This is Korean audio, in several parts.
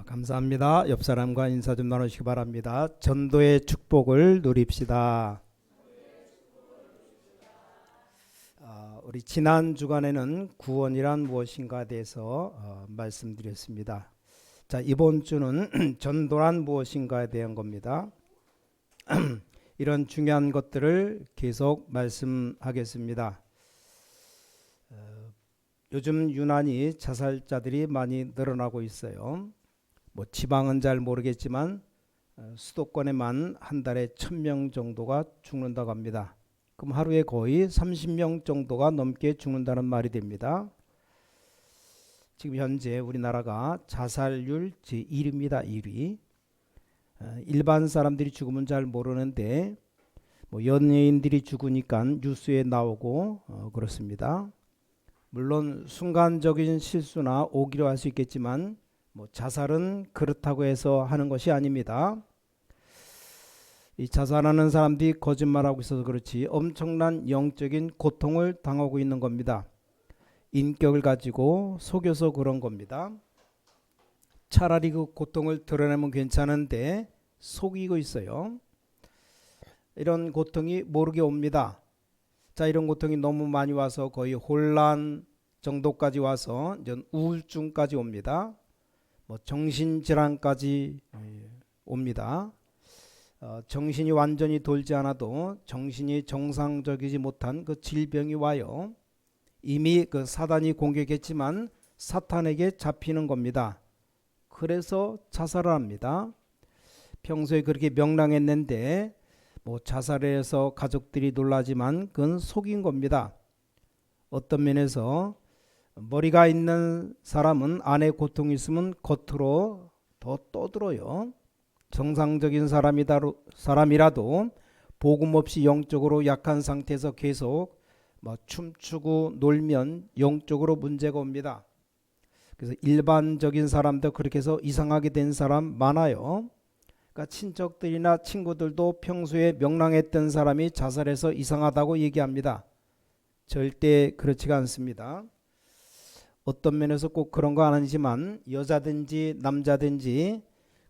감사합니다. 옆 사람과 인사 좀 나누시기 바랍니다. 전도의 축복을 누립시다. 우리 지난 주간에는 구원이란 무엇인가에 대해서 말씀드렸습니다. 자, 이번 주는 전도란 무엇인가에 대한 겁니다. 이런 중요한 것들을 계속 말씀하겠습니다. 요즘 유난히 자살자들이 많이 늘어나고 있어요. 지방은 잘 모르겠지만 수도권에만 한 달에 1000명 정도가 죽는다고 합니다. 그럼 하루에 거의 30명 정도가 넘게 죽는다는 말이 됩니다. 지금 현재 우리나라가 자살률 제1위입니다. 1위. 일반 사람들이 죽으면 잘 모르는데 연예인들이 죽으니까 뉴스에 나오고 그렇습니다. 물론 순간적인 실수나 오기로 할 수 있겠지만 자살은 그렇다고 해서 하는 것이 아닙니다. 이 자살하는 사람들이 거짓말하고 있어서 그렇지 엄청난 영적인 고통을 당하고 있는 겁니다. 인격을 가지고 속여서 그런 겁니다. 차라리 그 고통을 드러내면 괜찮은데 속이고 있어요. 이런 고통이 모르게 옵니다. 자, 이런 고통이 너무 많이 와서 거의 혼란 정도까지 와서 이제 우울증까지 옵니다. 정신질환까지 옵니다. 정신이 완전히 돌지 않아도 정신이 정상적이지 못한 그 질병이 와요. 이미 그 사단이 공격했지만 사탄에게 잡히는 겁니다. 그래서 자살을 합니다. 평소에 그렇게 명랑했는데 자살해서 가족들이 놀라지만 그건 속인 겁니다. 어떤 면에서 머리가 있는 사람은 안에 고통이 있으면 겉으로 더 떠들어요. 정상적인 사람이라도 복음 없이 영적으로 약한 상태에서 계속 춤추고 놀면 영적으로 문제가 옵니다. 그래서 일반적인 사람도 그렇게 해서 이상하게 된 사람 많아요. 그러니까 친척들이나 친구들도 평소에 명랑했던 사람이 자살해서 이상하다고 얘기합니다. 절대 그렇지가 않습니다. 어떤 면에서 꼭 그런 거 아니지만 여자든지 남자든지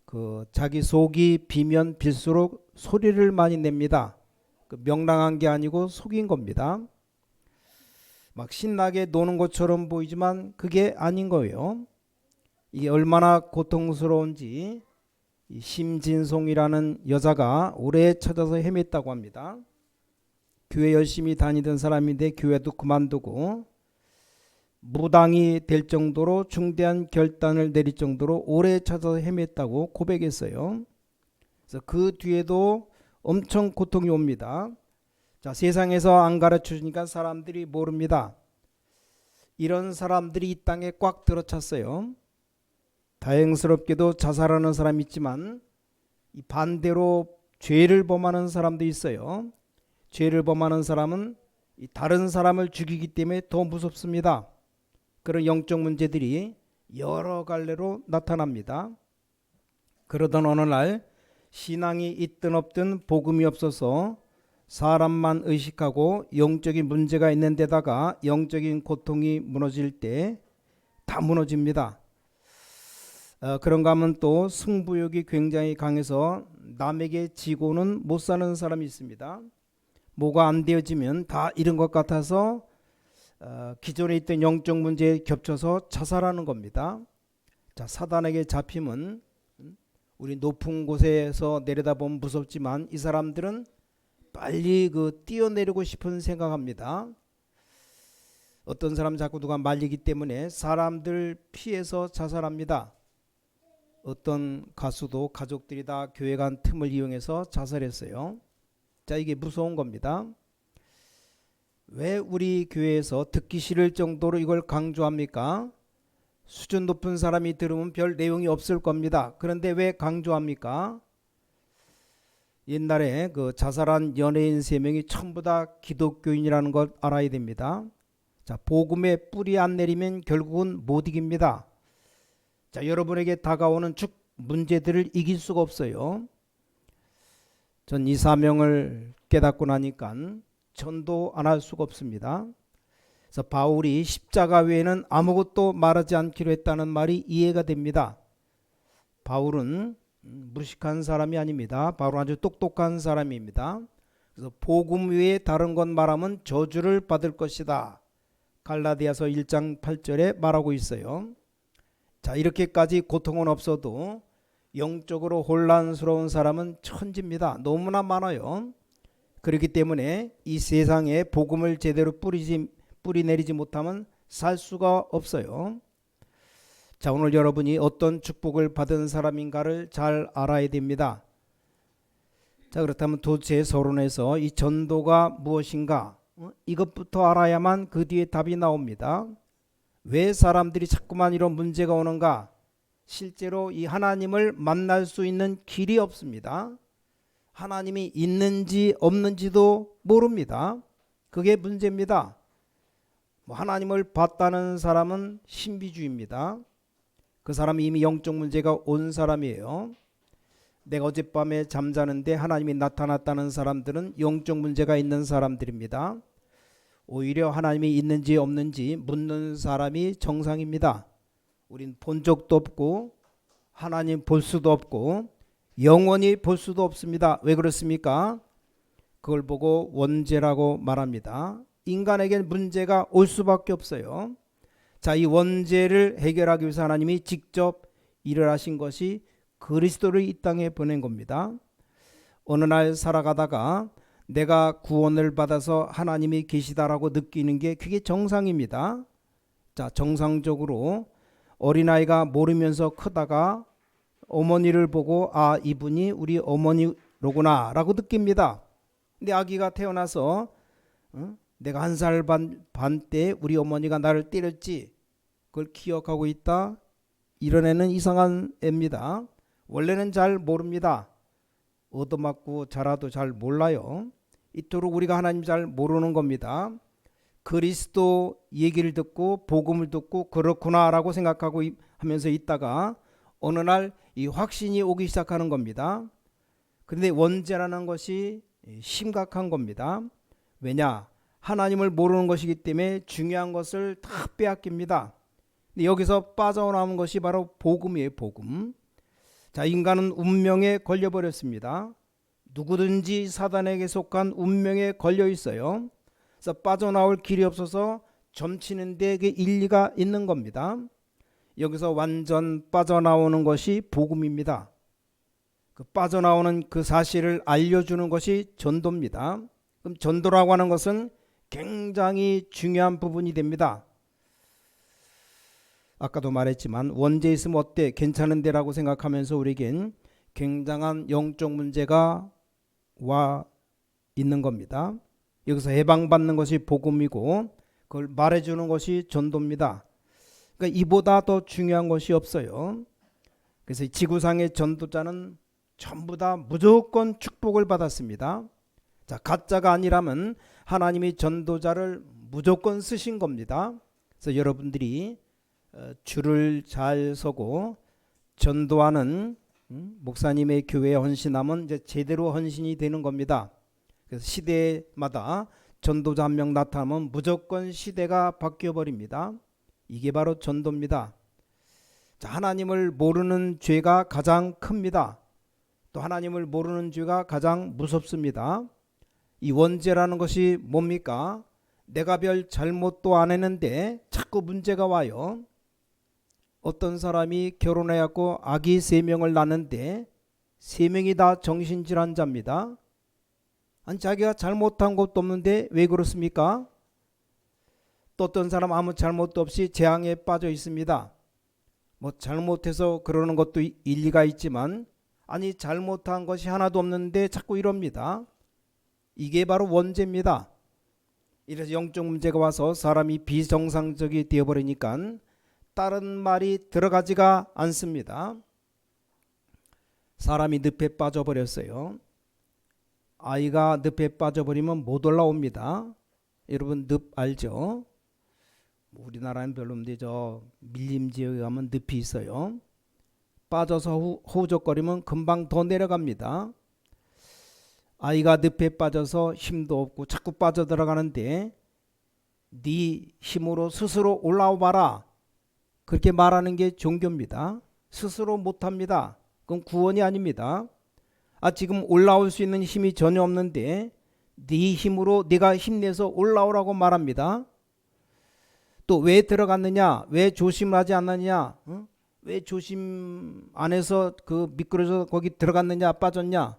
그 자기 속이 비면 빌수록 소리를 많이 냅니다. 명랑한 게 아니고 속인 겁니다. 막 신나게 노는 것처럼 보이지만 그게 아닌 거예요. 이게 얼마나 고통스러운지 이 심진송이라는 여자가 오래 찾아서 헤맸다고 합니다. 교회 열심히 다니던 사람인데 교회도 그만두고 무당이 될 정도로 중대한 결단을 내릴 정도로 오래 찾아서 헤맸다고 고백했어요. 그래서 그 뒤에도 엄청 고통이 옵니다. 자, 세상에서 안 가르쳐 주니까 사람들이 모릅니다. 이런 사람들이 이 땅에 꽉 들어찼어요. 다행스럽게도 자살하는 사람이 있지만 이 반대로 죄를 범하는 사람도 있어요. 죄를 범하는 사람은 이 다른 사람을 죽이기 때문에 더 무섭습니다. 그런 영적 문제들이 여러 갈래로 나타납니다. 그러던 어느 날 신앙이 있든 없든 복음이 없어서 사람만 의식하고 영적인 문제가 있는 데다가 영적인 고통이 무너질 때 다 무너집니다. 그런가 하면 또 승부욕이 굉장히 강해서 남에게 지고는 못 사는 사람이 있습니다. 뭐가 안 되어지면 다 잃은 것 같아서 기존에 있던 영적 문제에 겹쳐서 자살하는 겁니다. 자, 사단에게 잡히면 우리 높은 곳에서 내려다보면 무섭지만 이 사람들은 빨리 뛰어내리고 싶은 생각합니다. 어떤 사람 자꾸 누가 말리기 때문에 사람들 피해서 자살합니다. 어떤 가수도 가족들이 다 교회 간 틈을 이용해서 자살했어요. 자, 이게 무서운 겁니다. 왜 우리 교회에서 듣기 싫을 정도로 이걸 강조합니까? 수준 높은 사람이 들으면 별 내용이 없을 겁니다. 그런데 왜 강조합니까? 옛날에 그 자살한 연예인 3명이 전부 다 기독교인이라는 걸 알아야 됩니다. 자, 복음에 뿌리 안 내리면 결국은 못 이깁니다. 자, 여러분에게 다가오는 문제들을 이길 수가 없어요. 전 이 사명을 깨닫고 나니까 전도 안 할 수가 없습니다. 그래서 바울이 십자가 외에는 아무것도 말하지 않기로 했다는 말이 이해가 됩니다. 바울은 무식한 사람이 아닙니다. 바울은 아주 똑똑한 사람입니다. 그래서 복음 외에 다른 것 말하면 저주를 받을 것이다. 갈라디아서 1장 8절에 말하고 있어요. 자, 이렇게까지 고통은 없어도 영적으로 혼란스러운 사람은 천지입니다. 너무나 많아요. 그렇기 때문에 이 세상에 복음을 제대로 뿌리내리지 못하면 살 수가 없어요. 자, 오늘 여러분이 어떤 축복을 받은 사람인가를 잘 알아야 됩니다. 자, 그렇다면 도대체 서론에서 이 전도가 무엇인가? 이것부터 알아야만 그 뒤에 답이 나옵니다. 왜 사람들이 자꾸만 이런 문제가 오는가? 실제로 이 하나님을 만날 수 있는 길이 없습니다. 하나님이 있는지 없는지도 모릅니다. 그게 문제입니다. 하나님을 봤다는 사람은 신비주의입니다. 그 사람이 이미 영적 문제가 온 사람이에요. 내가 어젯밤에 잠자는데 하나님이 나타났다는 사람들은 영적 문제가 있는 사람들입니다. 오히려 하나님이 있는지 없는지 묻는 사람이 정상입니다. 우린 본 적도 없고 하나님 볼 수도 없고 영원히 볼 수도 없습니다. 왜 그렇습니까? 그걸 보고 원죄라고 말합니다. 인간에겐 문제가 올 수밖에 없어요. 자, 이 원죄를 해결하기 위해서 하나님이 직접 일을 하신 것이 그리스도를 이 땅에 보낸 겁니다. 어느 날 살아가다가 내가 구원을 받아서 하나님이 계시다라고 느끼는 게 그게 정상입니다. 자, 정상적으로 어린아이가 모르면서 크다가 어머니를 보고 아, 이분이 우리 어머니로구나 라고 느낍니다. 근데 아기가 태어나서 내가 1살 반 때 우리 어머니가 나를 때렸지, 그걸 기억하고 있다? 이런 애는 이상한 애입니다. 원래는 잘 모릅니다. 얻어맞고 자라도 잘 몰라요. 이토록 우리가 하나님 잘 모르는 겁니다. 그리스도 얘기를 듣고 복음을 듣고 그렇구나 라고 생각하고 하면서 있다가 어느 날 이 확신이 오기 시작하는 겁니다. 그런데 원죄라는 것이 심각한 겁니다. 왜냐? 하나님을 모르는 것이기 때문에 중요한 것을 다 빼앗깁니다. 근데 여기서 빠져나오는 것이 바로 복음이에요. 복음. 자, 인간은 운명에 걸려버렸습니다. 누구든지 사단에게 속한 운명에 걸려 있어요. 그래서 빠져나올 길이 없어서 점치는 데 일리가 있는 겁니다. 여기서 완전 빠져나오는 것이 복음입니다. 그 빠져나오는 그 사실을 알려주는 것이 전도입니다. 그럼 전도라고 하는 것은 굉장히 중요한 부분이 됩니다. 아까도 말했지만 원죄 있으면 어때? 괜찮은데 라고 생각하면서 우리에겐 굉장한 영적 문제가 와 있는 겁니다. 여기서 해방받는 것이 복음이고 그걸 말해주는 것이 전도입니다. 그러니까 이보다 더 중요한 것이 없어요. 그래서 지구상의 전도자는 전부 다 무조건 축복을 받았습니다. 자, 가짜가 아니라면 하나님이 전도자를 무조건 쓰신 겁니다. 그래서 여러분들이 줄을 잘 서고 전도하는 목사님의 교회에 헌신하면 이제 제대로 헌신이 되는 겁니다. 그래서 시대마다 전도자 한 명 나타나면 무조건 시대가 바뀌어 버립니다. 이게 바로 전도입니다. 자, 하나님을 모르는 죄가 가장 큽니다. 또 하나님을 모르는 죄가 가장 무섭습니다. 이 원죄라는 것이 뭡니까? 내가 별 잘못도 안 했는데 자꾸 문제가 와요. 어떤 사람이 결혼해갖고 아기 3명을 낳는데 3명이 다 정신질환자입니다. 아니, 자기가 잘못한 것도 없는데 왜 그렇습니까? 또 어떤 사람 아무 잘못도 없이 재앙에 빠져 있습니다. 뭐 잘못해서 그러는 것도 일리가 있지만 아니, 잘못한 것이 하나도 없는데 자꾸 이럽니다. 이게 바로 원죄입니다. 이래서 영적 문제가 와서 사람이 비정상적이 되어버리니까 다른 말이 들어가지가 않습니다. 사람이 늪에 빠져버렸어요. 아이가 늪에 빠져버리면 못 올라옵니다. 여러분 늪 알죠? 우리나라는 별로 없는데 저 밀림지역에 가면 늪이 있어요. 빠져서 호적거리면 금방 더 내려갑니다. 아이가 늪에 빠져서 힘도 없고 자꾸 빠져들어가는데 네 힘으로 스스로 올라와 봐라, 그렇게 말하는 게 종교입니다. 스스로 못합니다. 그건 구원이 아닙니다. 지금 올라올 수 있는 힘이 전혀 없는데 네 힘으로 네가 힘내서 올라오라고 말합니다. 또 왜 들어갔느냐? 왜 조심하지 않느냐? 왜 조심 안 해서 그 미끄러져 거기 들어갔느냐 빠졌냐?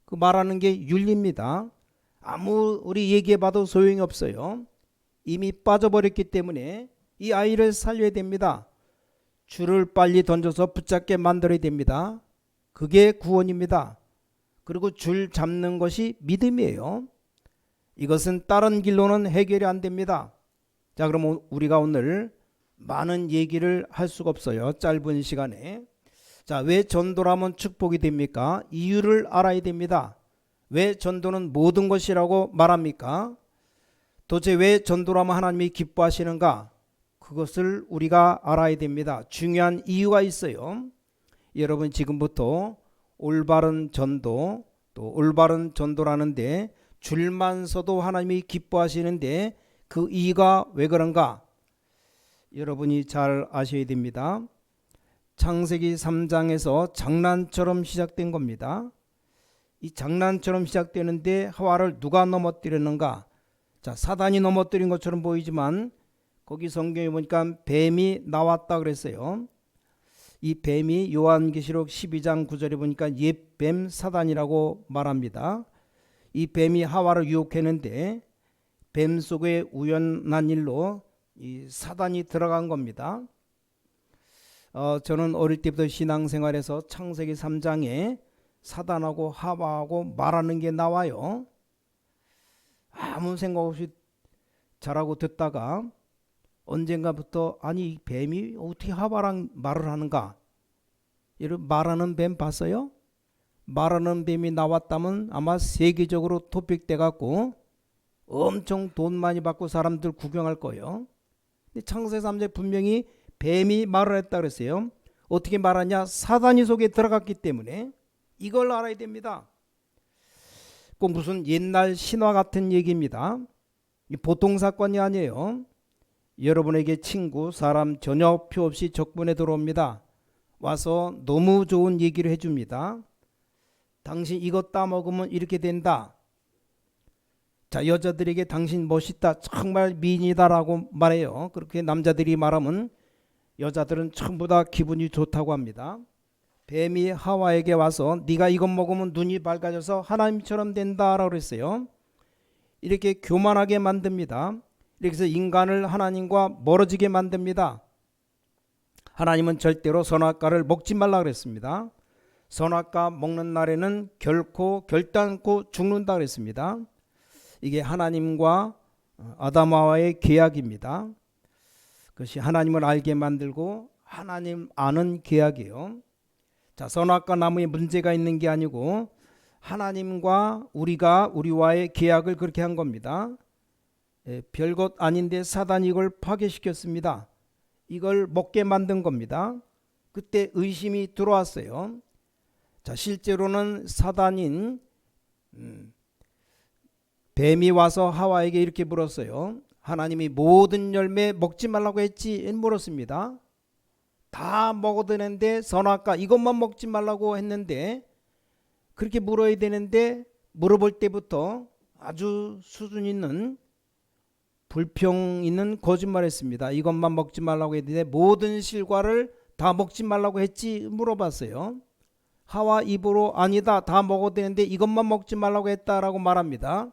그 말하는 게 윤리입니다. 아무리 얘기해봐도 소용이 없어요. 이미 빠져버렸기 때문에 이 아이를 살려야 됩니다. 줄을 빨리 던져서 붙잡게 만들어야 됩니다. 그게 구원입니다. 그리고 줄 잡는 것이 믿음이에요. 이것은 다른 길로는 해결이 안 됩니다. 자, 그럼 우리가 오늘 많은 얘기를 할 수가 없어요. 짧은 시간에. 자, 왜 전도라면 축복이 됩니까? 이유를 알아야 됩니다. 왜 전도는 모든 것이라고 말합니까? 도대체 왜 전도라면 하나님이 기뻐하시는가? 그것을 우리가 알아야 됩니다. 중요한 이유가 있어요. 여러분 지금부터 올바른 전도, 또 올바른 전도라는데 줄만 서도 하나님이 기뻐하시는데 그 이유가 왜 그런가? 여러분이 잘 아셔야 됩니다. 창세기 3장에서 장난처럼 시작된 겁니다. 이 장난처럼 시작되는데 하와를 누가 넘어뜨렸는가? 자, 사단이 넘어뜨린 것처럼 보이지만 거기 성경에 보니까 뱀이 나왔다 그랬어요. 이 뱀이 요한계시록 12장 9절에 보니까 옛뱀 사단이라고 말합니다. 이 뱀이 하와를 유혹했는데 뱀 속에 우연한 일로 이 사단이 들어간 겁니다. 저는 어릴 때부터 신앙생활에서 창세기 3장에 사단하고 하와하고 말하는 게 나와요. 아무 생각 없이 잘하고 듣다가 언젠가부터 아니 이 뱀이 어떻게 하와랑 말을 하는가? 이런 말하는 뱀 봤어요? 말하는 뱀이 나왔다면 아마 세계적으로 토픽돼 갖고 엄청 돈 많이 받고 사람들 구경할 거예요. 근데 창세기 3장에 분명히 뱀이 말을 했다 그랬어요. 어떻게 말하냐? 사단이 속에 들어갔기 때문에 이걸 알아야 됩니다. 꼭 무슨 옛날 신화 같은 얘기입니다. 보통 사건이 아니에요. 여러분에게 친구, 사람 전혀 표 없이 적분에 들어옵니다. 와서 너무 좋은 얘기를 해줍니다. 당신 이거 따먹으면 이렇게 된다. 자, 여자들에게 당신 멋있다, 정말 미인이다라고 말해요. 그렇게 남자들이 말하면 여자들은 전부 다 기분이 좋다고 합니다. 뱀이 하와에게 와서 네가 이것 먹으면 눈이 밝아져서 하나님처럼 된다라고 그랬어요. 이렇게 교만하게 만듭니다. 이렇게 해서 인간을 하나님과 멀어지게 만듭니다. 하나님은 절대로 선악과를 먹지 말라 그랬습니다. 선악과 먹는 날에는 결단코 죽는다 그랬습니다. 이게 하나님과 아담하와의 계약입니다. 그것이 하나님을 알게 만들고 하나님 아는 계약이에요. 자, 선악과 나무에 문제가 있는 게 아니고 하나님과 우리와의 계약을 그렇게 한 겁니다. 별것 아닌데 사단이 이걸 파괴시켰습니다. 이걸 먹게 만든 겁니다. 그때 의심이 들어왔어요. 자, 실제로는 사단인 뱀이 와서 하와에게 이렇게 물었어요. 하나님이 모든 열매 먹지 말라고 했지? 물었습니다. 다 먹어도 되는데 선악과 이것만 먹지 말라고 했는데 그렇게 물어야 되는데 물어볼 때부터 아주 수준 있는 불평 있는 거짓말했습니다. 이것만 먹지 말라고 했는데 모든 실과를 다 먹지 말라고 했지? 물어봤어요. 하와 입으로 아니다, 다 먹어도 되는데 이것만 먹지 말라고 했다라고 말합니다.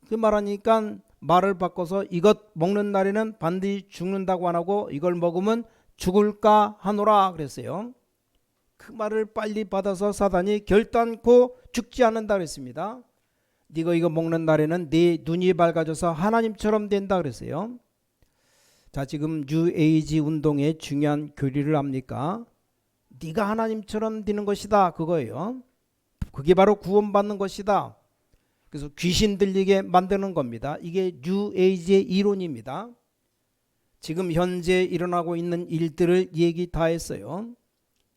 그 말하니까 말을 바꿔서 이것 먹는 날에는 반드시 죽는다고 안 하고 이걸 먹으면 죽을까 하노라 그랬어요. 그 말을 빨리 받아서 사단이 결단코 죽지 않는다 그랬습니다. 네가 이거 먹는 날에는 네 눈이 밝아져서 하나님처럼 된다 그랬어요. 자, 지금 뉴에이지 운동의 중요한 교리를 압니까? 네가 하나님처럼 되는 것이다, 그거예요. 그게 바로 구원받는 것이다. 그래서 귀신 들리게 만드는 겁니다. 이게 뉴에이지의 이론입니다. 지금 현재 일어나고 있는 일들을 얘기 다 했어요.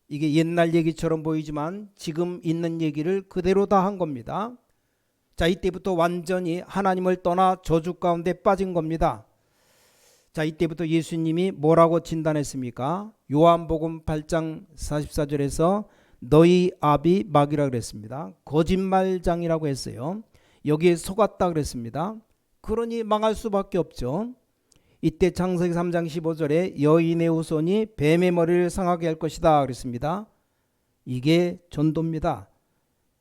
이게 옛날 얘기처럼 보이지만 지금 있는 얘기를 그대로 다 한 겁니다. 자, 이때부터 완전히 하나님을 떠나 저주 가운데 빠진 겁니다. 자, 이때부터 예수님이 뭐라고 진단했습니까? 요한복음 8장 44절에서 너희 아비 마귀라 그랬습니다. 거짓말장이라고 했어요. 여기에 속았다 그랬습니다. 그러니 망할 수밖에 없죠. 이때 창세기 3장 15절에 여인의 후손이 뱀의 머리를 상하게 할 것이다 그랬습니다. 이게 전도입니다.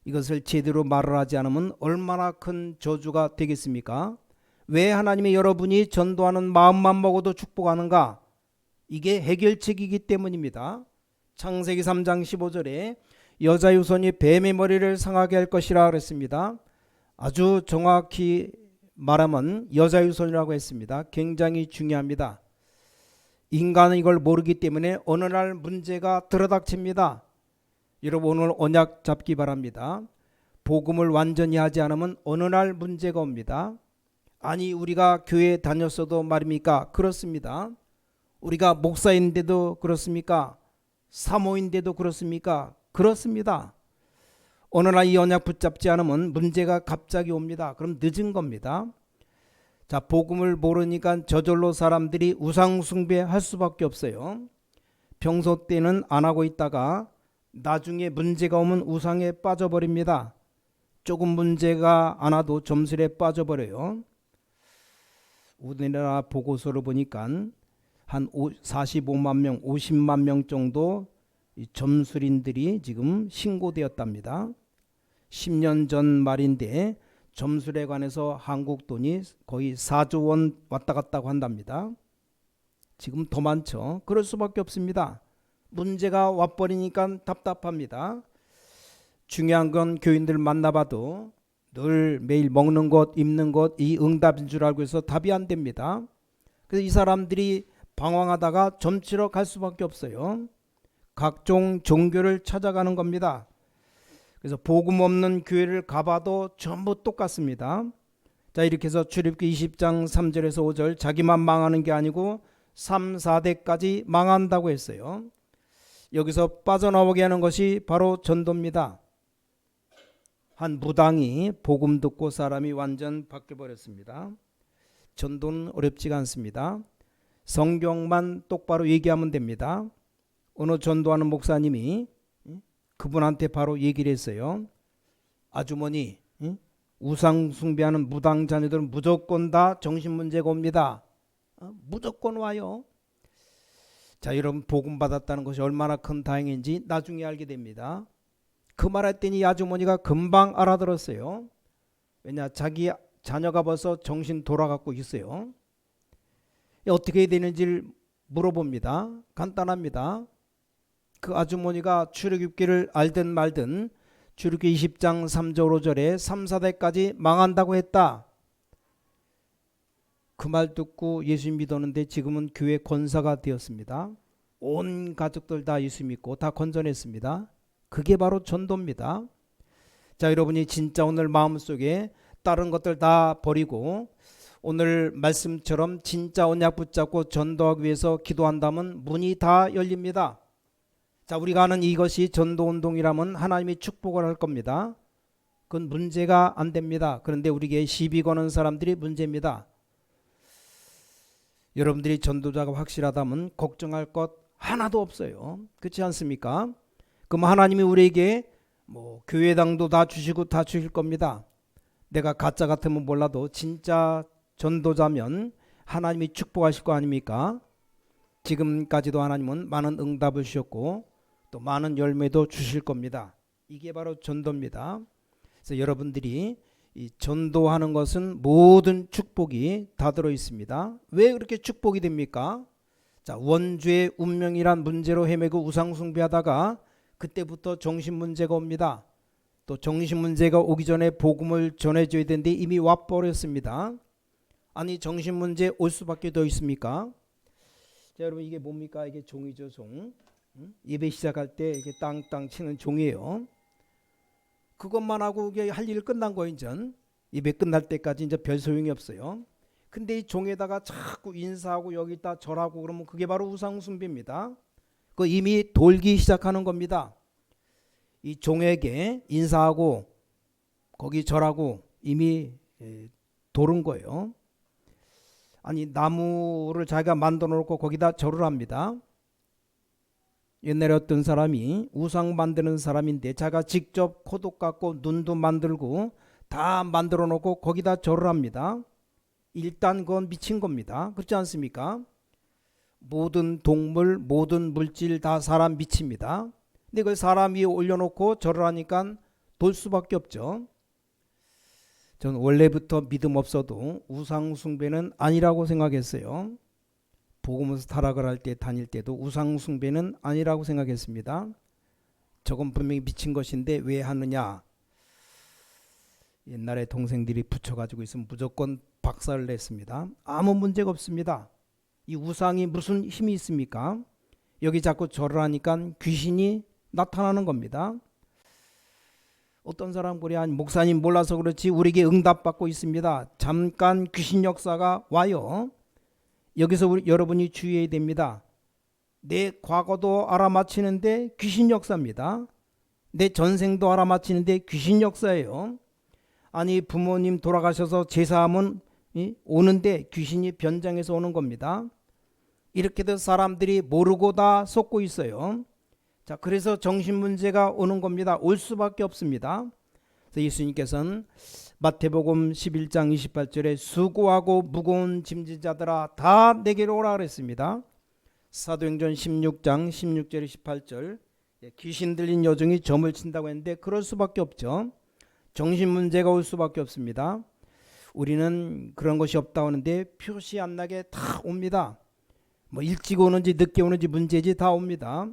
이것을 제대로 말을 하지 않으면 얼마나 큰 저주가 되겠습니까? 왜 하나님이 여러분이 전도하는 마음만 먹어도 축복하는가? 이게 해결책이기 때문입니다. 창세기 3장 15절에 여자의 후손이 뱀의 머리를 상하게 할 것이라 그랬습니다. 아주 정확히 말하면 여자의 후손이라고 했습니다. 굉장히 중요합니다. 인간은 이걸 모르기 때문에 어느 날 문제가 들어닥칩니다. 여러분 오늘 언약 잡기 바랍니다. 복음을 완전히 하지 않으면 어느 날 문제가 옵니다. 아니 우리가 교회에 다녔어도 말입니까? 그렇습니다. 우리가 목사인데도 그렇습니까? 사모인데도 그렇습니까? 그렇습니다. 어느 날 이 언약 붙잡지 않으면 문제가 갑자기 옵니다. 그럼 늦은 겁니다. 자, 복음을 모르니까 저절로 사람들이 우상 숭배할 수밖에 없어요. 평소 때는 안 하고 있다가 나중에 문제가 오면 우상에 빠져버립니다. 조금 문제가 안 와도 점술에 빠져버려요. 우리나라 보고서를 보니까 한 45만 명, 50만 명 정도 점술인들이 지금 신고되었답니다. 10년 전 말인데 점술에 관해서 한국 돈이 거의 4조 원 왔다 갔다 한답니다. 지금 더 많죠. 그럴 수밖에 없습니다. 문제가 와버리니까 답답합니다. 중요한 건 교인들 만나봐도 늘 매일 먹는 것, 입는 것, 이 응답인 줄 알고 해서 답이 안 됩니다. 그래서 이 사람들이 방황하다가 점치러 갈 수밖에 없어요. 각종 종교를 찾아가는 겁니다. 그래서 복음 없는 교회를 가봐도 전부 똑같습니다. 자, 이렇게 해서 출애굽기 20장 3절에서 5절 자기만 망하는 게 아니고 3, 4대까지 망한다고 했어요. 여기서 빠져나오게 하는 것이 바로 전도입니다. 한 무당이 복음 듣고 사람이 완전 바뀌어버렸습니다. 전도는 어렵지가 않습니다. 성경만 똑바로 얘기하면 됩니다. 어느 전도하는 목사님이 그분한테 바로 얘기를 했어요. 아주머니, 우상 숭배하는 무당 자녀들은 무조건 다 정신문제가 옵니다. 무조건 와요. 자, 여러분 복음 받았다는 것이 얼마나 큰 다행인지 나중에 알게 됩니다. 그 말했더니 이 아주머니가 금방 알아들었어요. 왜냐, 자기 자녀가 벌써 정신 돌아가고 있어요. 어떻게 해야 되는지를 물어봅니다. 간단합니다. 그 아주머니가 출애굽기를 알든 말든 출애굽기 20장 3절 5절에 3, 4대까지 망한다고 했다. 그 말 듣고 예수 믿었는데 지금은 교회 권사가 되었습니다. 온 가족들 다 예수 믿고 다 건전했습니다. 그게 바로 전도입니다. 자, 여러분이 진짜 오늘 마음속에 다른 것들 다 버리고 오늘 말씀처럼 진짜 언약 붙잡고 전도하기 위해서 기도한다면 문이 다 열립니다. 자, 우리가 아는 이것이 전도운동이라면 하나님이 축복을 할 겁니다. 그건 문제가 안 됩니다. 그런데 우리에게 시비 거는 사람들이 문제입니다. 여러분들이 전도자가 확실하다면 걱정할 것 하나도 없어요. 그렇지 않습니까? 그럼 하나님이 우리에게 교회당도 다 주시고 다 주실 겁니다. 내가 가짜 같으면 몰라도 진짜 전도자면 하나님이 축복하실 거 아닙니까? 지금까지도 하나님은 많은 응답을 주셨고 또 많은 열매도 주실 겁니다. 이게 바로 전도입니다. 그래서 여러분들이 이 전도하는 것은 모든 축복이 다 들어 있습니다. 왜 그렇게 축복이 됩니까? 자, 원주의 운명이란 문제로 헤매고 우상 숭배하다가 그때부터 정신 문제가 옵니다. 또 정신 문제가 오기 전에 복음을 전해줘야 되는데 이미 와버렸습니다. 아니 정신 문제 올 수밖에 더 있습니까? 자, 여러분 이게 뭡니까? 이게 종이죠, 종. 예배 시작할 때 이게 땅땅 치는 종이에요. 그것만 하고 이게 할 일 끝난 거예요. 이제 예배 끝날 때까지 이제 별 소용이 없어요. 근데 이 종에다가 자꾸 인사하고 여기다 절하고 그러면 그게 바로 우상 숭배입니다. 그 이미 돌기 시작하는 겁니다. 이 종에게 인사하고 거기 절하고 이미 도른 거예요. 아니 나무를 자기가 만들어 놓고 거기다 절을 합니다. 옛날에 어떤 사람이 우상 만드는 사람인데 자기가 직접 코도 깎고 눈도 만들고 다 만들어 놓고 거기다 절을 합니다. 일단 그건 미친 겁니다. 그렇지 않습니까? 모든 동물, 모든 물질 다 사람 미칩니다. 근데 그걸 사람 위에 올려놓고 절을 하니까 돌 수밖에 없죠. 저는 원래부터 믿음 없어도 우상 숭배는 아니라고 생각했어요. 복음에서 타락을 할 때 다닐 때도 우상 숭배는 아니라고 생각했습니다. 저건 분명히 미친 것인데 왜 하느냐. 옛날에 동생들이 붙여가지고 있으면 무조건 박살을 냈습니다. 아무 문제가 없습니다. 이 우상이 무슨 힘이 있습니까? 여기 자꾸 절을 하니까 귀신이 나타나는 겁니다. 어떤 사람 그래, 아니 목사님 몰라서 그렇지 우리에게 응답받고 있습니다. 잠깐 귀신 역사가 와요. 여기서 여러분이 주의해야 됩니다. 내 과거도 알아맞히는데 귀신 역사입니다. 내 전생도 알아맞히는데 귀신 역사예요. 아니 부모님 돌아가셔서 제사하면 오는데 귀신이 변장해서 오는 겁니다. 이렇게도 사람들이 모르고 다 속고 있어요. 자, 그래서 정신 문제가 오는 겁니다. 올 수밖에 없습니다. 그래서 예수님께서는 마태복음 11장 28절에 수고하고 무거운 짐진자들아 다 내게로 오라 그랬습니다. 사도행전 16장 16절 18절 귀신 들린 여종이 점을 친다고 했는데 그럴 수밖에 없죠. 정신 문제가 올 수밖에 없습니다. 우리는 그런 것이 없다고 하는데 표시 안 나게 다 옵니다. 뭐 일찍 오는지 늦게 오는지 문제지 다 옵니다.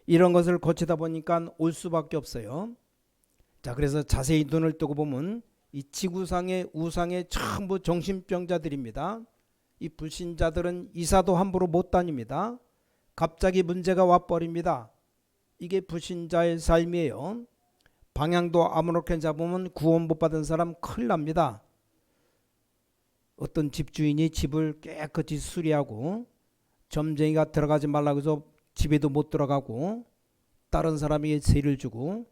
이런 것을 거치다 보니까 올 수밖에 없어요. 자, 그래서 자세히 눈을 뜨고 보면 이 지구상의 우상의 전부 정신병자들입니다. 이 불신자들은 이사도 함부로 못 다닙니다. 갑자기 문제가 와버립니다. 이게 불신자의 삶이에요. 방향도 아무렇게나 잡으면 구원 못 받은 사람 큰일 납니다. 어떤 집주인이 집을 깨끗이 수리하고 점쟁이가 들어가지 말라고 해서 집에도 못 들어가고 다른 사람에게 세를 주고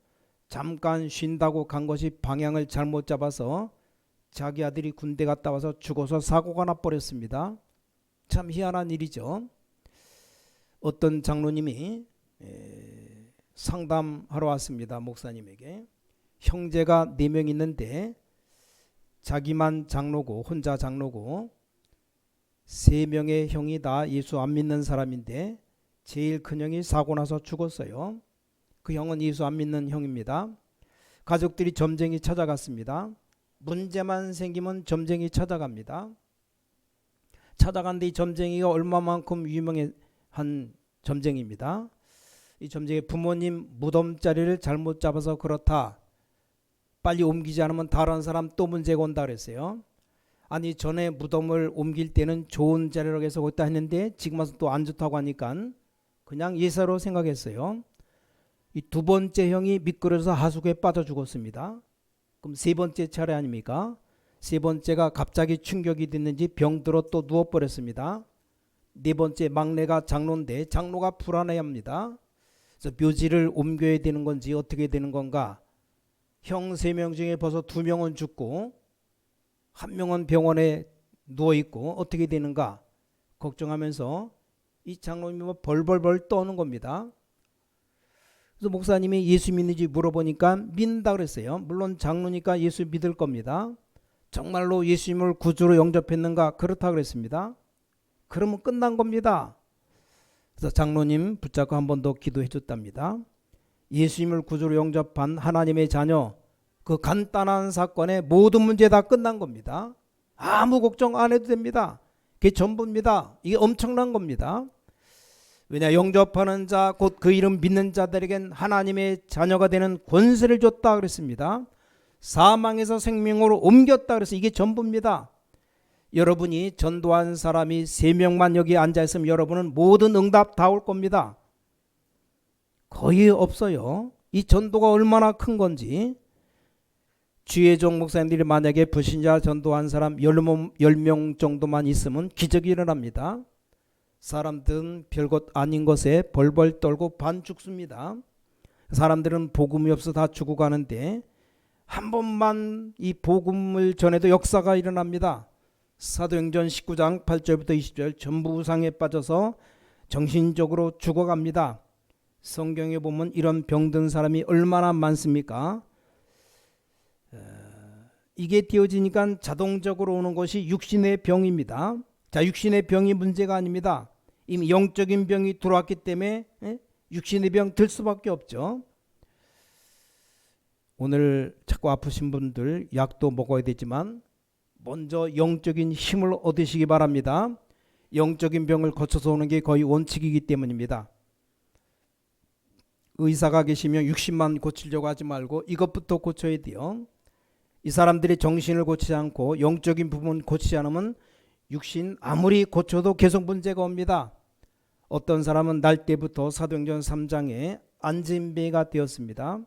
잠깐 쉰다고 간 것이 방향을 잘못 잡아서 자기 아들이 군대 갔다 와서 죽어서 사고가 나버렸습니다. 참 희한한 일이죠. 어떤 장로님이 상담하러 왔습니다. 목사님에게. 형제가 4명 있는데 자기만 장로고 혼자 장로고 3명의 형이 다 예수 안 믿는 사람인데 제일 큰 형이 사고 나서 죽었어요. 그 형은 예수 안 믿는 형입니다. 가족들이 점쟁이 찾아갔습니다. 문제만 생기면 점쟁이 찾아갑니다. 찾아갔는데 이 점쟁이가 얼마만큼 유명한 점쟁이입니다. 이 점쟁이 부모님 무덤 자리를 잘못 잡아서 그렇다. 빨리 옮기지 않으면 다른 사람 또 문제가 온다 그랬어요. 아니 전에 무덤을 옮길 때는 좋은 자리라고 해서 거기다 했는데 지금 와서 또 안 좋다고 하니까 그냥 예사로 생각했어요. 이 2번째 형이 미끄러져서 하수구에 빠져 죽었습니다. 그럼 3번째 차례 아닙니까? 3번째가 갑자기 충격이 됐는지 병들어 또 누워버렸습니다. 4번째 막내가 장로인데 장로가 불안해합니다. 그래서 묘지를 옮겨야 되는 건지 어떻게 되는 건가. 형 3명 중에 벌써 2명은 죽고 1명은 병원에 누워있고 어떻게 되는가 걱정하면서 이 장로님이 벌벌벌 떠는 겁니다. 그래서 목사님이 예수 믿는지 물어보니까 믿는다 그랬어요. 물론 장로니까 예수 믿을 겁니다. 정말로 예수님을 구주로 영접했는가? 그렇다 그랬습니다. 그러면 끝난 겁니다. 그래서 장로님 붙잡고 한 번 더 기도해 줬답니다. 예수님을 구주로 영접한 하나님의 자녀, 그 간단한 사건의 모든 문제 다 끝난 겁니다. 아무 걱정 안 해도 됩니다. 그게 전부입니다. 이게 엄청난 겁니다. 왜냐, 영접하는 자, 곧 그 이름 믿는 자들에겐 하나님의 자녀가 되는 권세를 줬다 그랬습니다. 사망에서 생명으로 옮겼다 그래서 이게 전부입니다. 여러분이 전도한 사람이 3명만 여기 앉아있으면 여러분은 모든 응답 다 올 겁니다. 거의 없어요. 이 전도가 얼마나 큰 건지. 주의종 목사님들이 만약에 불신자 전도한 사람 10명 정도만 있으면 기적이 일어납니다. 사람들은 별것 아닌 것에 벌벌 떨고 반 죽습니다. 사람들은 복음이 없어 다 죽어가는데 한 번만 이 복음을 전해도 역사가 일어납니다. 사도행전 19장 8절부터 20절 전부 우상에 빠져서 정신적으로 죽어갑니다. 성경에 보면 이런 병든 사람이 얼마나 많습니까? 이게 띄어지니까 자동적으로 오는 것이 육신의 병입니다. 자, 육신의 병이 문제가 아닙니다. 이미 영적인 병이 들어왔기 때문에 육신의 병 들 수밖에 없죠. 오늘 자꾸 아프신 분들 약도 먹어야 되지만 먼저 영적인 힘을 얻으시기 바랍니다. 영적인 병을 거쳐서 오는 게 거의 원칙이기 때문입니다. 의사가 계시면 60만 고치려고 하지 말고 이것부터 고쳐야 돼요. 이 사람들이 정신을 고치지 않고 영적인 부분 고치지 않으면 육신 아무리 고쳐도 계속 문제가 옵니다. 어떤 사람은 날 때부터 사도행전 3장에 안진뱅이가 되었습니다.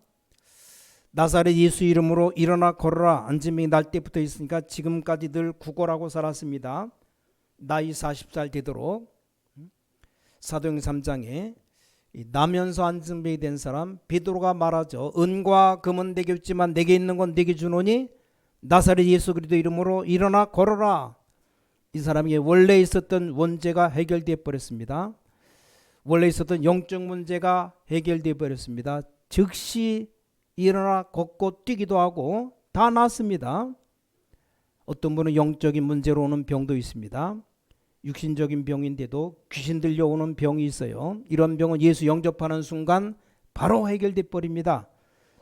나사렛 예수 이름으로 일어나 걸어라. 안진뱅이 날 때부터 있으니까 지금까지 늘 구걸하고 살았습니다. 나이 40살 되도록. 사도행전 3장에 나면서 안진뱅이 된 사람 베드로가 말하죠. 은과 금은 내게 없지만 내게 있는 건 내게 주노니 나사렛 예수 그리스도 이름으로 일어나 걸어라. 이 사람에게 원래 있었던 원죄가 해결되어 버렸습니다. 원래 있었던 영적 문제가 해결되어 버렸습니다. 즉시 일어나 걷고 뛰기도 하고 다 낫습니다. 어떤 분은 영적인 문제로 오는 병도 있습니다. 육신적인 병인데도 귀신 들려오는 병이 있어요. 이런 병은 예수 영접하는 순간 바로 해결돼 버립니다.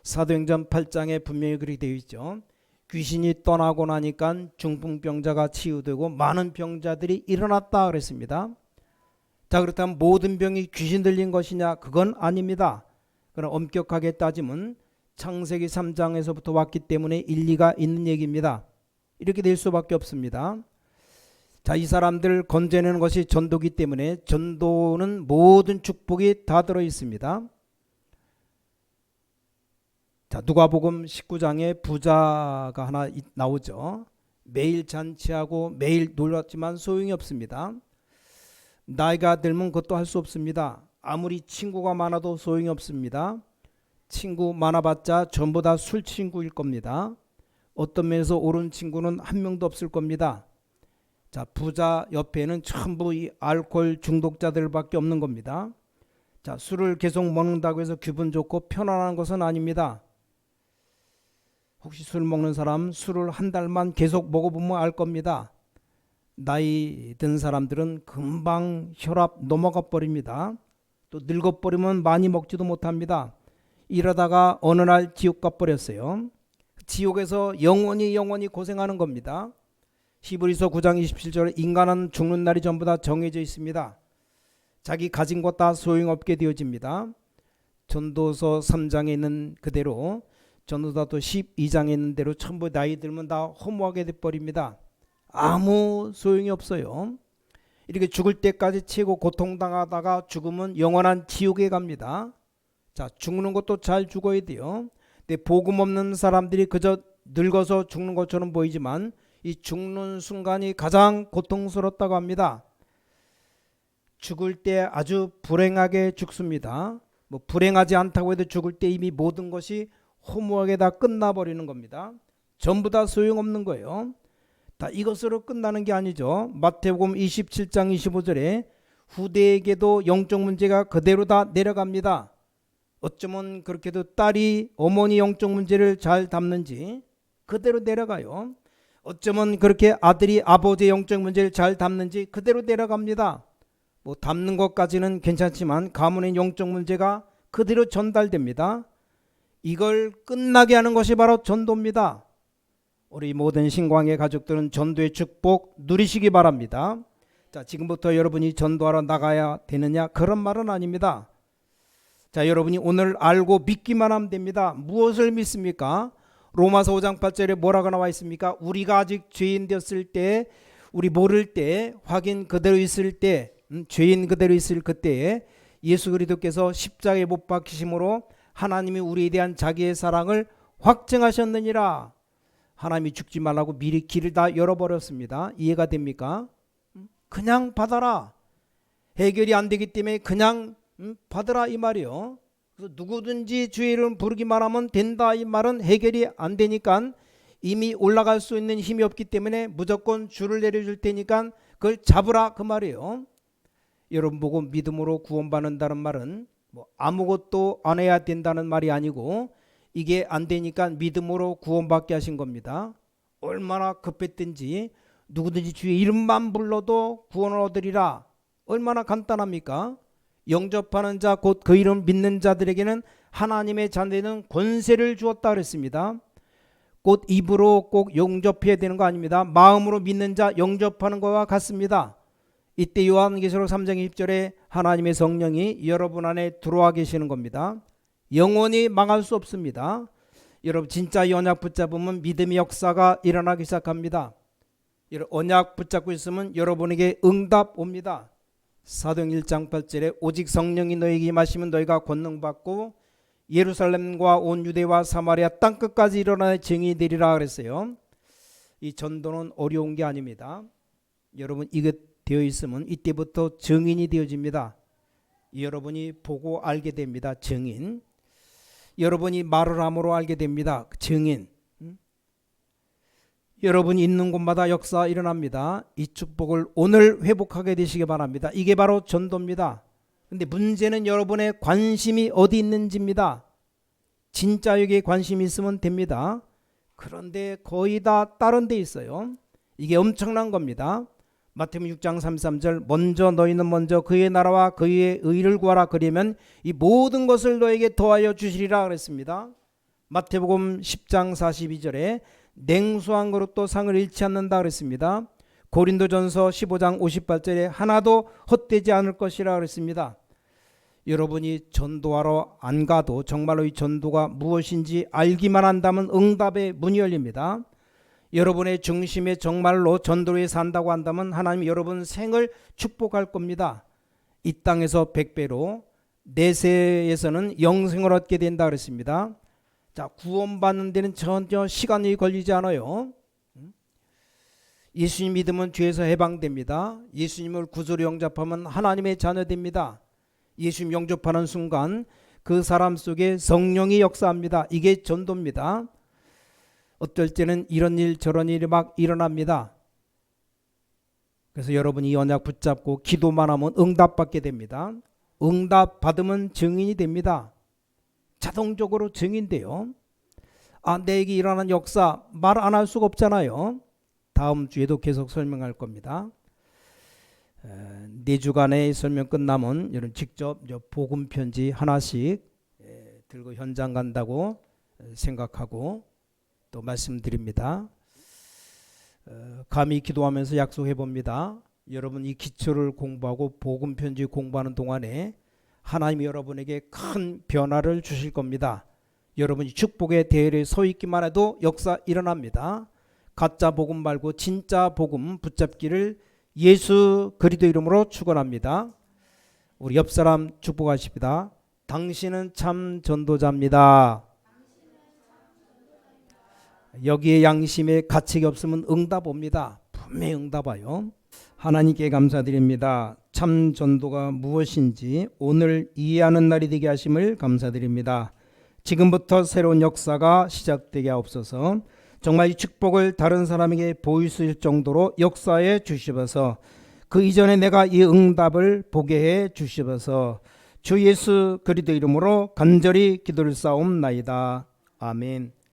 사도행전 8장에 분명히 그렇게 되어 있죠. 귀신이 떠나고 나니까 중풍병자가 치유되고 많은 병자들이 일어났다 그랬습니다. 자, 그렇다면 모든 병이 귀신 들린 것이냐? 그건 아닙니다. 그러나 엄격하게 따지면 창세기 3장에서부터 왔기 때문에 일리가 있는 얘기입니다. 이렇게 될 수밖에 없습니다. 자, 이 사람들 건져내는 것이 전도기 때문에 전도는 모든 축복이 다 들어 있습니다. 자, 누가복음 19장에 부자가 하나 나오죠. 매일 잔치하고 매일 놀랐지만 소용이 없습니다. 나이가 들면 그것도 할 수 없습니다. 아무리 친구가 많아도 소용이 없습니다. 친구 많아봤자 전부 다 술 친구일 겁니다. 어떤 면에서 옳은 친구는 한 명도 없을 겁니다. 자, 부자 옆에는 전부 이 알코올 중독자들밖에 없는 겁니다. 자, 술을 계속 먹는다고 해서 기분 좋고 편안한 것은 아닙니다. 혹시 술 먹는 사람 술을 한 달만 계속 먹어보면 알 겁니다. 나이 든 사람들은 금방 혈압 넘어가 버립니다. 또 늙어버리면 많이 먹지도 못합니다. 이러다가 어느 날 지옥 가 버렸어요. 지옥에서 영원히 고생하는 겁니다. 히브리서 9장 27절에 인간은 죽는 날이 전부 다 정해져 있습니다. 자기 가진 것 다 소용없게 되어집니다. 전도서 3장에 있는 그대로 전도서도 12장에 있는 대로 전부 나이 들면 다 허무하게 돼버립니다. 아무 소용이 없어요. 이렇게 죽을 때까지 최고 고통당하다가 죽으면 영원한 지옥에 갑니다. 자, 죽는 것도 잘 죽어야 돼요. 근데 복음 없는 사람들이 그저 늙어서 죽는 것처럼 보이지만 이 죽는 순간이 가장 고통스럽다고 합니다. 죽을 때 아주 불행하게 죽습니다. 뭐 불행하지 않다고 해도 죽을 때 이미 모든 것이 허무하게 다 끝나버리는 겁니다. 전부 다 소용없는 거예요. 다 이것으로 끝나는 게 아니죠. 마태복음 27장 25절에 후대에게도 영적 문제가 그대로 다 내려갑니다. 어쩌면 그렇게도 딸이 어머니 영적 문제를 잘 담는지 그대로 내려가요. 어쩌면 그렇게 아들이 아버지의 영적 문제를 잘 담는지 그대로 내려갑니다. 뭐 담는 것까지는 괜찮지만 가문의 영적 문제가 그대로 전달됩니다. 이걸 끝나게 하는 것이 바로 전도입니다. 우리 모든 신광의 가족들은 전도의 축복 누리시기 바랍니다. 자, 지금부터 여러분이 전도하러 나가야 되느냐? 그런 말은 아닙니다. 자, 여러분이 오늘 알고 믿기만 하면 됩니다. 무엇을 믿습니까? 로마서 5장 8절에 뭐라고 나와 있습니까? 우리가 아직 죄인 되었을 때, 우리 모를 때, 확인 그대로 있을 때, 죄인 그대로 있을 그때에 예수 그리스도께서 십자가에 못 박히심으로 하나님이 우리에 대한 자기의 사랑을 확증하셨느니라. 하나님이 죽지 말라고 미리 길을 다 열어버렸습니다. 이해가 됩니까? 그냥 받아라. 해결이 안 되기 때문에 그냥 받으라 이 말이요. 그래서 누구든지 주의 이름 부르기만 하면 된다 이 말은 해결이 안 되니까 이미 올라갈 수 있는 힘이 없기 때문에 무조건 줄을 내려줄 테니까 그걸 잡으라 그 말이에요. 여러분 보고 믿음으로 구원받는다는 말은 뭐 아무것도 안 해야 된다는 말이 아니고 이게 안 되니까 믿음으로 구원받게 하신 겁니다. 얼마나 급했든지 누구든지 주의 이름만 불러도 구원을 얻으리라. 얼마나 간단합니까? 영접하는 자 곧 그 이름 믿는 자들에게는 하나님의 자녀는 권세를 주었다 그랬습니다. 곧 입으로 꼭 영접해야 되는 거 아닙니다. 마음으로 믿는 자 영접하는 것과 같습니다. 이때 요한계시록 3장 10절에 하나님의 성령이 여러분 안에 들어와 계시는 겁니다. 영원히 망할 수 없습니다. 여러분 진짜 언약 붙잡으면 믿음의 역사가 일어나기 시작합니다. 언약 붙잡고 있으면 여러분에게 응답 옵니다. 사도행 1장 8절에 오직 성령이 너에게 임하시면 너희가 권능 받고 예루살렘과 온 유대와 사마리아 땅끝까지 일어나 증인이 되리라 그랬어요. 이 전도는 어려운 게 아닙니다. 여러분 이게 되어 있으면 이때부터 증인이 되어집니다. 여러분이 보고 알게 됩니다. 증인. 여러분이 말을 함으로 알게 됩니다. 증인. 여러분이 있는 곳마다 역사 일어납니다. 이 축복을 오늘 회복하게 되시기 바랍니다. 이게 바로 전도입니다. 근데 문제는 여러분의 관심이 어디 있는지입니다. 진짜 여기에 관심이 있으면 됩니다. 그런데 거의 다 다른 데 있어요. 이게 엄청난 겁니다. 마태복음 6장 33절 먼저 너희는 먼저 그의 나라와 그의 의를 구하라 그러면 이 모든 것을 너에게 더하여 주시리라 그랬습니다. 마태복음 10장 42절에 냉수한 그릇도 상을 잃지 않는다 그랬습니다. 고린도전서 15장 58절에 하나도 헛되지 않을 것이라 그랬습니다. 여러분이 전도하러 안 가도 정말로 이 전도가 무엇인지 알기만 한다면 응답의 문이 열립니다. 여러분의 중심에 정말로 전도에 산다고 한다면 하나님이 여러분 생을 축복할 겁니다. 이 땅에서 100배로 내세에서는 영생을 얻게 된다 그랬습니다. 자, 구원받는 데는 전혀 시간이 걸리지 않아요. 예수님 믿으면 죄에서 해방됩니다. 예수님을 구주로 영접하면 하나님의 자녀 됩니다. 예수님 영접하는 순간 그 사람 속에 성령이 역사합니다. 이게 전도입니다. 어떨 때는 이런 일 저런 일이 막 일어납니다. 그래서 여러분이 이 언약 붙잡고 기도만 하면 응답받게 됩니다. 응답 받으면 증인이 됩니다. 자동적으로 증인돼요. 내게 일어난 역사 말 안 할 수가 없잖아요. 다음 주에도 계속 설명할 겁니다. 4주간의 설명 끝나면 여러분 직접 복음 편지 하나씩 들고 현장 간다고 생각하고 또 말씀드립니다. 감히 기도하면서 약속해 봅니다. 여러분 이 기초를 공부하고 복음 편지 공부하는 동안에 하나님이 여러분에게 큰 변화를 주실 겁니다. 여러분이 축복의 대열에 서 있기만 해도 역사 일어납니다. 가짜 복음 말고 진짜 복음 붙잡기를 예수 그리스도 이름으로 축원합니다. 우리 옆 사람 축복하십니다. 당신은 참 전도자입니다. 여기에 양심에 가책이 없으면 응답 옵니다. 분명히 응답 와요. 하나님께 감사드립니다. 참 전도가 무엇인지 오늘 이해하는 날이 되게 하심을 감사드립니다. 지금부터 새로운 역사가 시작되게 하옵소서. 정말 이 축복을 다른 사람에게 보일 수 있을 정도로 역사해 주시옵소서. 그 이전에 내가 이 응답을 보게 해 주시옵소서. 주 예수 그리스도 이름으로 간절히 기도를 쌓옵나이다. 아멘.